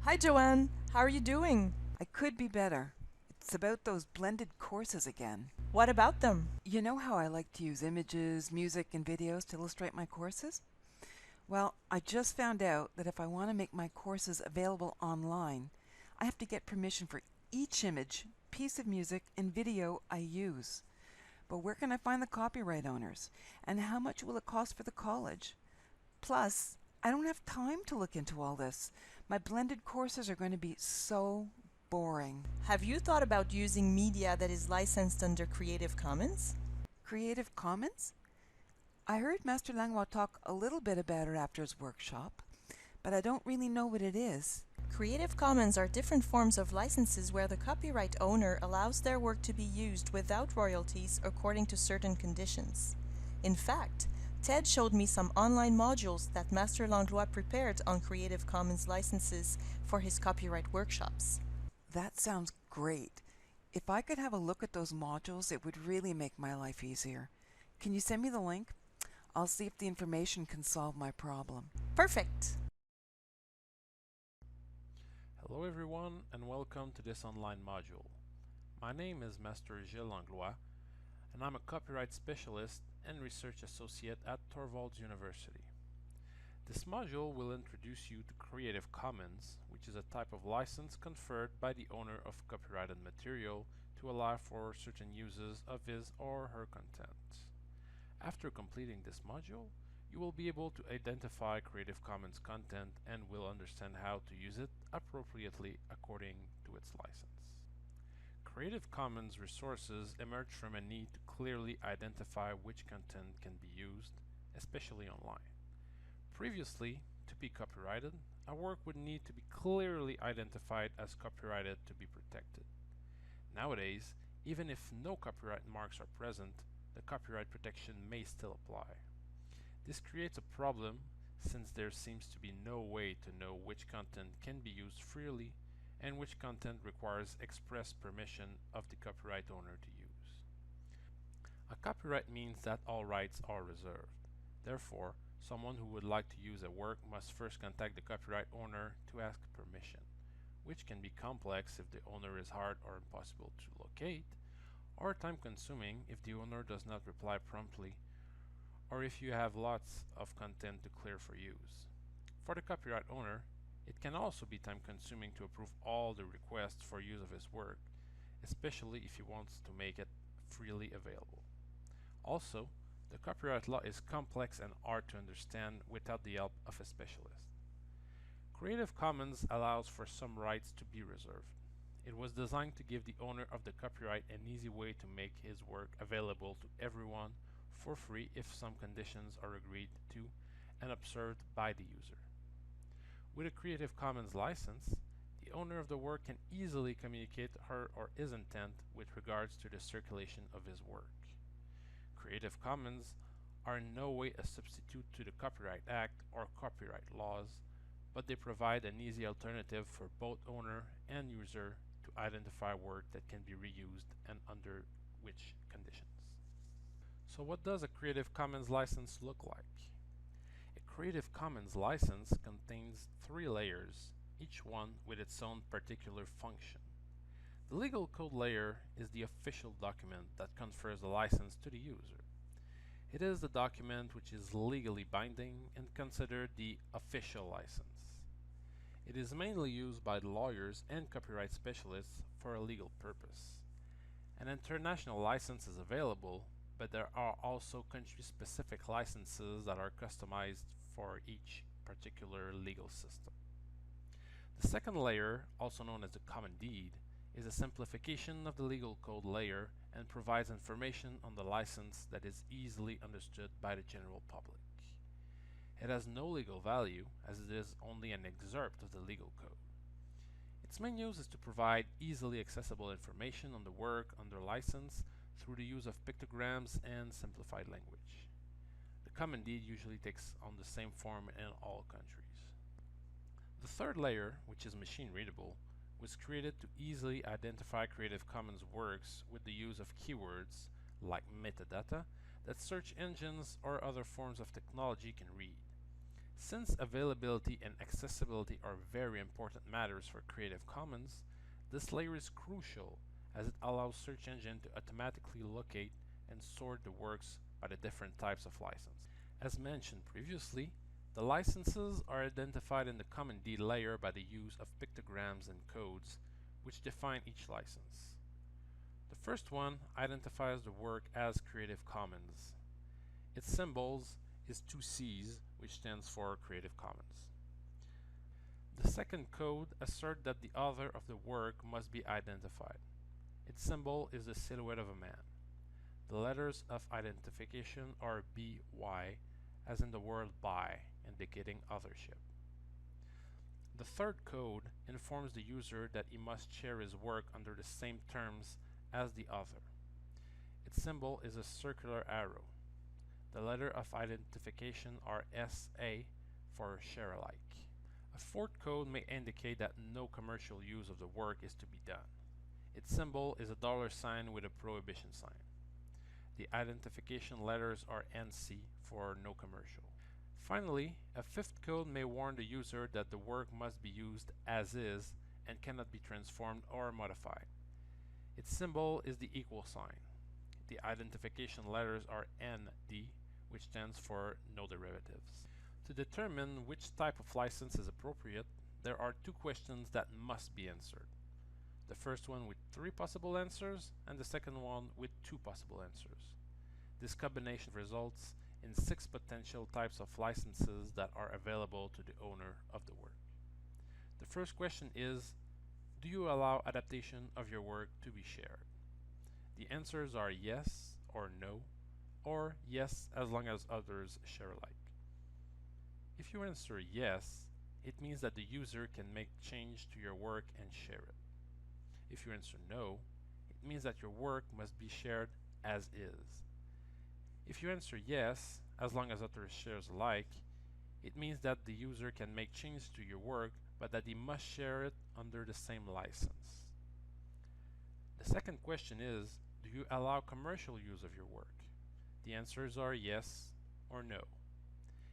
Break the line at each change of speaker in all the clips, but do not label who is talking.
Hi, Joanne. How are you doing?
I could be better. It's about those blended courses again.
What about them?
You know how I like to use images, music, and videos to illustrate my courses? Well, I just found out that if I want to make my courses available online, I have to get permission for each image, piece of music, and video I use. But where can I find the copyright owners? And how much will it cost for the college? Plus, I don't have time to look into all this. My blended courses are going to be so boring.
Have you thought about using media that is licensed under Creative Commons?
Creative Commons? I heard Master Langlois talk a little bit about it after his workshop, but I don't really know what it is.
Creative Commons are different forms of licenses where the copyright owner allows their work to be used without royalties according to certain conditions. In fact, Ted showed me some online modules that Master Langlois prepared on Creative Commons licenses for his copyright workshops.
That sounds great. If I could have a look at those modules, it would really make my life easier. Can you send me the link? I'll see if the information can solve my problem.
Perfect!
Hello everyone and welcome to this online module. My name is Master Gilles Langlois and I'm a copyright specialist and research associate at Torvalds University. This module will introduce you to Creative Commons, which is a type of license conferred by the owner of copyrighted material to allow for certain uses of his or her content. After completing this module, you will be able to identify Creative Commons content and will understand how to use it appropriately according to its license. Creative Commons resources emerge from a need to clearly identify which content can be used, especially online. Previously, to be copyrighted, a work would need to be clearly identified as copyrighted to be protected. Nowadays, even if no copyright marks are present, the copyright protection may still apply. This creates a problem since there seems to be no way to know which content can be used freely and which content requires express permission of the copyright owner to use. A copyright means that all rights are reserved. Therefore, someone who would like to use a work must first contact the copyright owner to ask permission, which can be complex if the owner is hard or impossible to locate, or time-consuming if the owner does not reply promptly, or if you have lots of content to clear for use. For the copyright owner, it can also be time-consuming to approve all the requests for use of his work, especially if he wants to make it freely available. Also, the copyright law is complex and hard to understand without the help of a specialist. Creative Commons allows for some rights to be reserved. It was designed to give the owner of the copyright an easy way to make his work available to everyone for free if some conditions are agreed to and observed by the user. With a Creative Commons license, the owner of the work can easily communicate her or his intent with regards to the circulation of his work. Creative Commons are in no way a substitute to the Copyright Act or copyright laws, but they provide an easy alternative for both owner and user to identify work that can be reused and under which conditions. So what does a Creative Commons license look like? A Creative Commons license contains 3 layers, each one with its own particular function. The legal code layer is the official document that confers the license to the user. It is the document which is legally binding and considered the official license. It is mainly used by lawyers and copyright specialists for a legal purpose. An international license is available, but there are also country-specific licenses that are customized for each particular legal system. The second layer, also known as the common deed, is a simplification of the legal code layer and provides information on the license that is easily understood by the general public. It has no legal value as it is only an excerpt of the legal code. Its main use is to provide easily accessible information on the work under license through the use of pictograms and simplified language. The common deed usually takes on the same form in all countries. The third layer, which is machine readable, was created to easily identify Creative Commons works with the use of keywords like metadata that search engines or other forms of technology can read. Since availability and accessibility are very important matters for Creative Commons, this layer is crucial as it allows search engine to automatically locate and sort the works by the different types of license. As mentioned previously, the licenses are identified in the Common D layer by the use of pictograms and codes, which define each license. The first one identifies the work as Creative Commons. Its symbols is 2Cs, which stands for Creative Commons. The second code asserts that the author of the work must be identified. Its symbol is the silhouette of a man. The letters of identification are BY, as in the word by, indicating authorship. The third code informs the user that he must share his work under the same terms as the author. Its symbol is a circular arrow. The letter of identification are SA for share alike. A fourth code may indicate that no commercial use of the work is to be done. Its symbol is a $sign with a prohibition sign. The identification letters are NC for no commercial. Finally, a fifth code may warn the user that the work must be used as is and cannot be transformed or modified. Its symbol is the equal sign. The identification letters are ND, which stands for no derivatives. To determine which type of license is appropriate, there are two questions that must be answered. The first one with 3 possible answers, and the second one with 2 possible answers. This combination results in 6 potential types of licenses that are available to the owner of the work. The first question is, do you allow adaptation of your work to be shared? The answers are yes or no, or yes as long as others share alike. If you answer yes, it means that the user can make change to your work and share it. If you answer no, it means that your work must be shared as is. If you answer yes, as long as others share alike, it means that the user can make changes to your work, but that he must share it under the same license. The second question is, do you allow commercial use of your work? The answers are yes or no.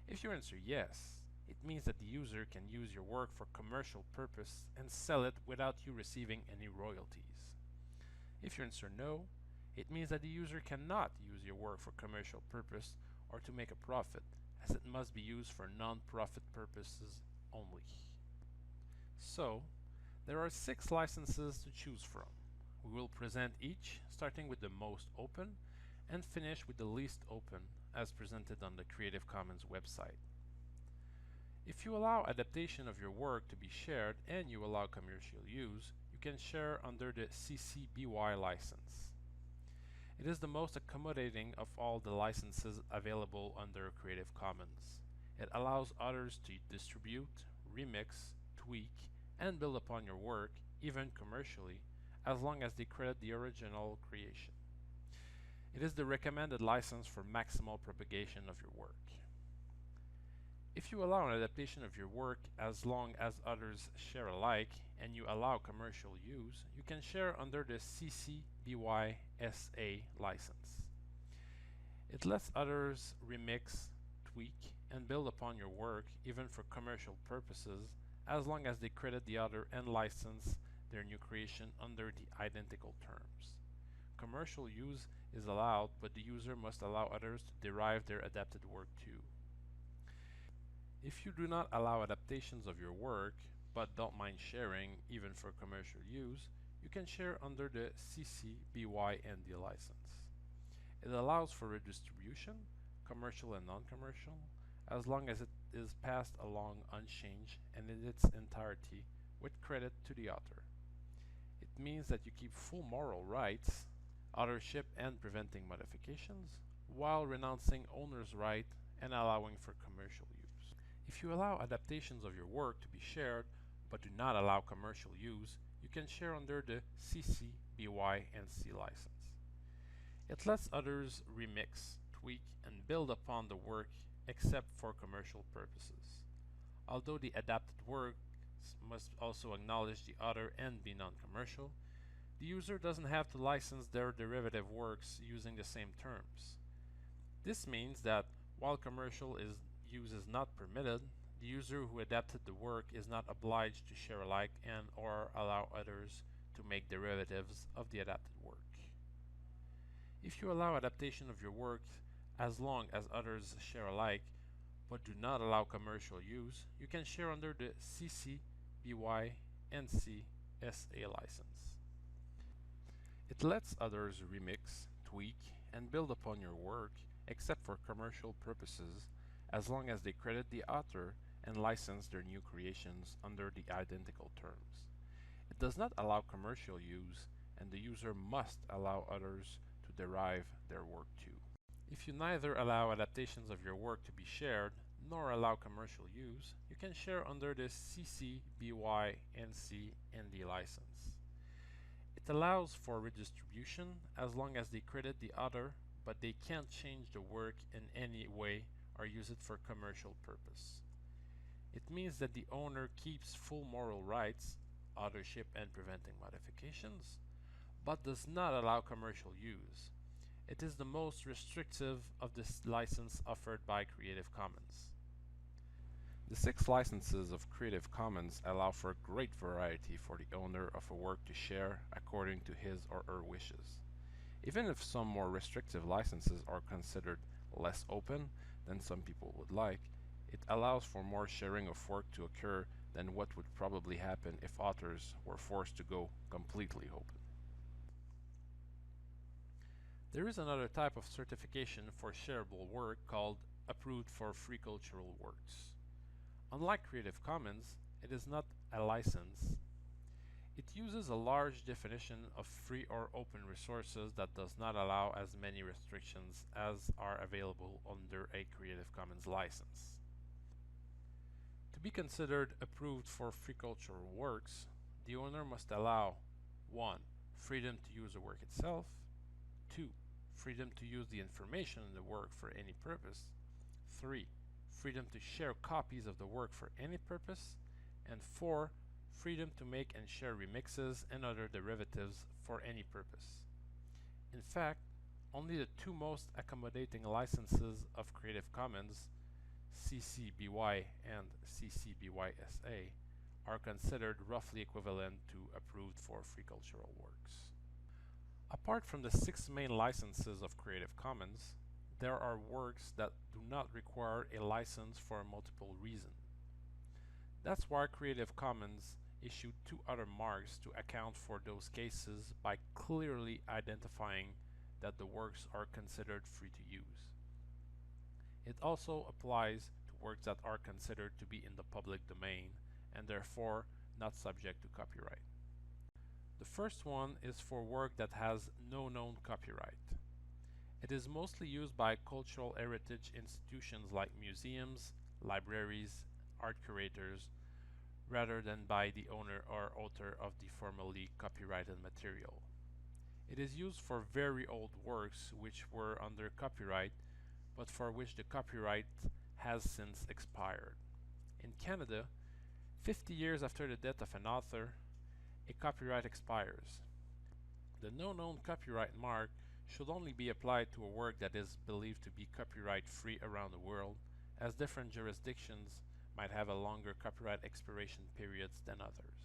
If you answer yes, it means that the user can use your work for commercial purpose and sell it without you receiving any royalties. If you answer no, it means that the user cannot use your work for commercial purpose or to make a profit, as it must be used for non-profit purposes only. So, there are 6 licenses to choose from. We will present each, starting with the most open and finish with the least open, as presented on the Creative Commons website. If you allow adaptation of your work to be shared and you allow commercial use, you can share under the CC BY license. It is the most accommodating of all the licenses available under Creative Commons. It allows others to distribute, remix, tweak, and build upon your work, even commercially, as long as they credit the original creation. It is the recommended license for maximal propagation of your work. If you allow an adaptation of your work as long as others share alike, and you allow commercial use, you can share under the CC BY SA license. It lets others remix, tweak, and build upon your work even for commercial purposes, as long as they credit the other and license their new creation under the identical terms. Commercial use is allowed, but the user must allow others to derive their adapted work too. If you do not allow adaptations of your work, but don't mind sharing even for commercial use, you can share under the CC BY ND license. It allows for redistribution, commercial and non-commercial, as long as it is passed along unchanged and in its entirety with credit to the author. It means that you keep full moral rights, authorship and preventing modifications, while renouncing owner's right and allowing for commercial use. If you allow adaptations of your work to be shared, but do not allow commercial use, you can share under the CC BY NC license. It lets others remix, tweak, and build upon the work except for commercial purposes. Although the adapted works must also acknowledge the author and be non-commercial, the user doesn't have to license their derivative works using the same terms. This means that while commercial is use is not permitted, the user who adapted the work is not obliged to share alike and or allow others to make derivatives of the adapted work. If you allow adaptation of your work as long as others share alike, but do not allow commercial use, you can share under the CC BY NC SA license. It lets others remix, tweak, and build upon your work, except for commercial purposes, as long as they credit the author and license their new creations under the identical terms. It does not allow commercial use, and the user must allow others to derive their work too. If you neither allow adaptations of your work to be shared, nor allow commercial use, you can share under the CC BY NC ND license. It allows for redistribution as long as they credit the author, but they can't change the work in any way or use it for commercial purpose. It means that the owner keeps full moral rights, authorship and preventing modifications, but does not allow commercial use. It is the most restrictive of the license offered by Creative Commons. The 6 licenses of Creative Commons allow for great variety for the owner of a work to share according to his or her wishes. Even if some more restrictive licenses are considered less open than some people would like, it allows for more sharing of work to occur than what would probably happen if authors were forced to go completely open. There is another type of certification for shareable work called Approved for Free Cultural Works. Unlike Creative Commons, it is not a license. It uses a large definition of free or open resources that does not allow as many restrictions as are available under a Creative Commons license. To be considered approved for free cultural works, the owner must allow 1. Freedom to use the work itself, 2. Freedom to use the information in the work for any purpose, 3. Freedom to share copies of the work for any purpose, and 4. Freedom to make and share remixes and other derivatives for any purpose. In fact, only the 2 most accommodating licenses of Creative Commons, CC BY and CC BY SA, are considered roughly equivalent to approved for free cultural works. Apart from the 6 main licenses of Creative Commons, there are works that do not require a license for multiple reasons. That's why Creative Commons issued 2 other marks to account for those cases by clearly identifying that the works are considered free to use. It also applies to works that are considered to be in the public domain and therefore not subject to copyright. The first one is for work that has no known copyright. It is mostly used by cultural heritage institutions like museums, libraries, art curators, rather than by the owner or author of the formally copyrighted material. It is used for very old works which were under copyright, but for which the copyright has since expired. In Canada, 50 years after the death of an author, a copyright expires. The no known copyright mark should only be applied to a work that is believed to be copyright free around the world, as different jurisdictions might have a longer copyright expiration periods than others.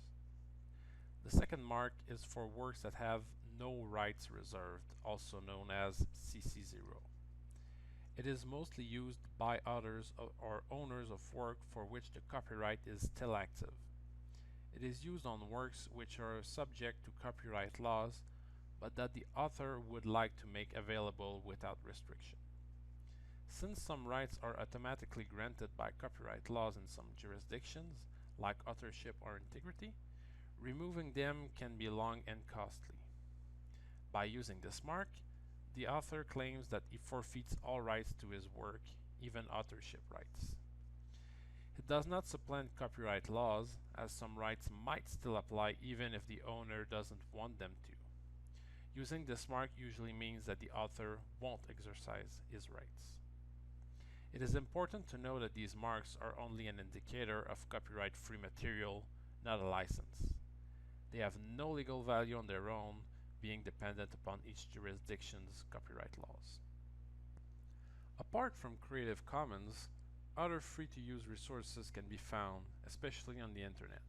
The second mark is for works that have no rights reserved, also known as CC0. It is mostly used by authors or owners of work for which the copyright is still active. It is used on works which are subject to copyright laws, but that the author would like to make available without restriction. Since some rights are automatically granted by copyright laws in some jurisdictions, like authorship or integrity, removing them can be long and costly. By using this mark, the author claims that he forfeits all rights to his work, even authorship rights. It does not supplant copyright laws, as some rights might still apply even if the owner doesn't want them to. Using this mark usually means that the author won't exercise his rights. It is important to know that these marks are only an indicator of copyright-free material, not a license. They have no legal value on their own, being dependent upon each jurisdiction's copyright laws. Apart from Creative Commons, other free-to-use resources can be found, especially on the internet.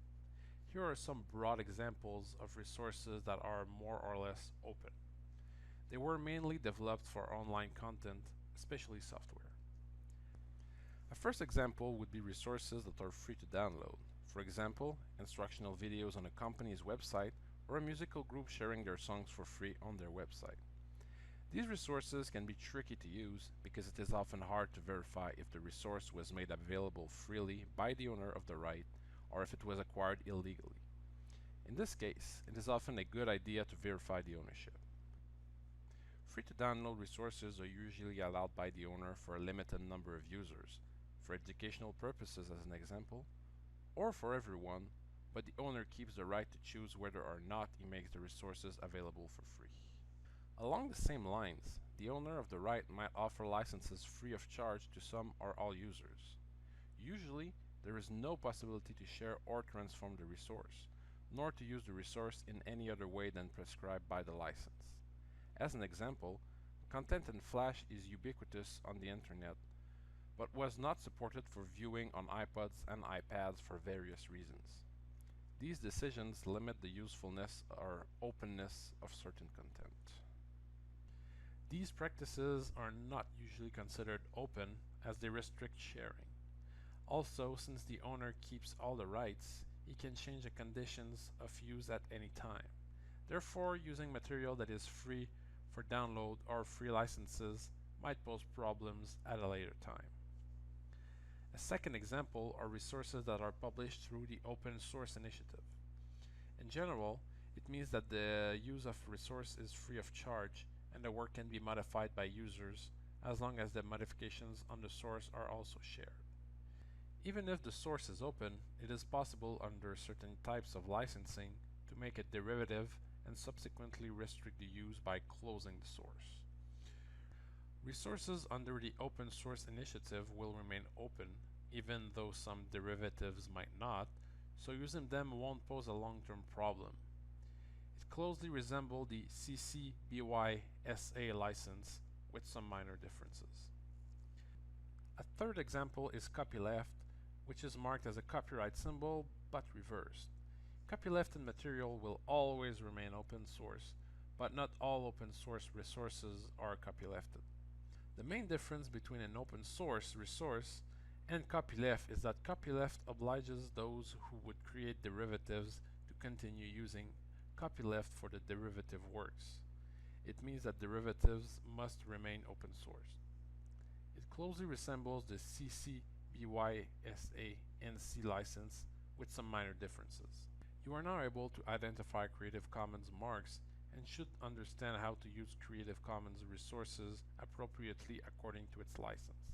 Here are some broad examples of resources that are more or less open. They were mainly developed for online content, especially software. A first example would be resources that are free to download. For example, instructional videos on a company's website or a musical group sharing their songs for free on their website. These resources can be tricky to use because it is often hard to verify if the resource was made available freely by the owner of the right or if it was acquired illegally. In this case, it is often a good idea to verify the ownership. Free-to-download resources are usually allowed by the owner for a limited number of users, for educational purposes as an example, or for everyone, but the owner keeps the right to choose whether or not he makes the resources available for free. Along the same lines, the owner of the right might offer licenses free of charge to some or all users. Usually, there is no possibility to share or transform the resource, nor to use the resource in any other way than prescribed by the license. As an example, content in Flash is ubiquitous on the internet, but was not supported for viewing on iPods and iPads for various reasons. These decisions limit the usefulness or openness of certain content. These practices are not usually considered open as they restrict sharing. Also, since the owner keeps all the rights, he can change the conditions of use at any time. Therefore, using material that is free for download or free licenses might pose problems at a later time. A second example are resources that are published through the open source initiative. In general, it means that the use of a resource is free of charge and the work can be modified by users as long as the modifications on the source are also shared. Even if the source is open, it is possible under certain types of licensing to make it derivative and subsequently restrict the use by closing the source. Resources under the open source initiative will remain open, even though some derivatives might not, so using them won't pose a long-term problem. It closely resembles the CC BY SA license with some minor differences. A third example is copyleft, which is marked as a copyright symbol but reversed. Copylefted material will always remain open source, but not all open source resources are copylefted. The main difference between an open source resource and copyleft is that copyleft obliges those who would create derivatives to continue using copyleft for the derivative works. It means that derivatives must remain open source. It closely resembles the CC BY SA NC license with some minor differences. You are now able to identify Creative Commons marks and should understand how to use Creative Commons resources appropriately according to its license.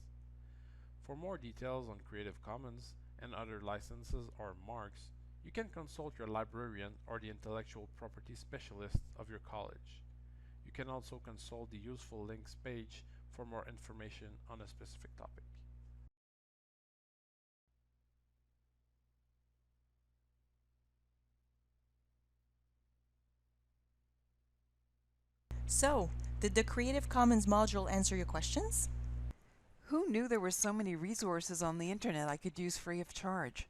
For more details on Creative Commons and other licenses or marks, you can consult your librarian or the intellectual property specialist of your college. You can also consult the useful links page for more information on a specific topic.
So, did the Creative Commons module answer your questions?
Who knew there were so many resources on the internet I could use free of charge?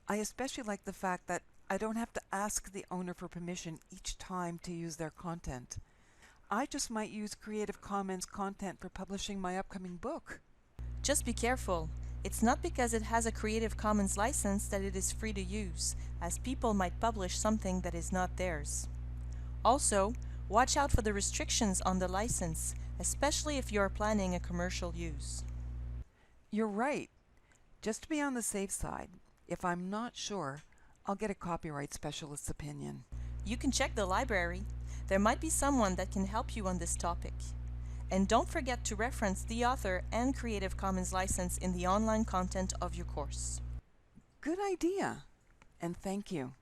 I especially like the fact that I don't have to ask the owner for permission each time to use their content. I just might use Creative Commons content for publishing my upcoming book.
Just be careful. It's not because it has a Creative Commons license that it is free to use, as people might publish something that is not theirs. Also, watch out for the restrictions on the license, especially if you are planning a commercial use.
You're right. Just to be on the safe side, if I'm not sure, I'll get a copyright specialist's opinion.
You can check the library. There might be someone that can help you on this topic. And don't forget to reference the author and Creative Commons license in the online content of your course.
Good idea, and thank you.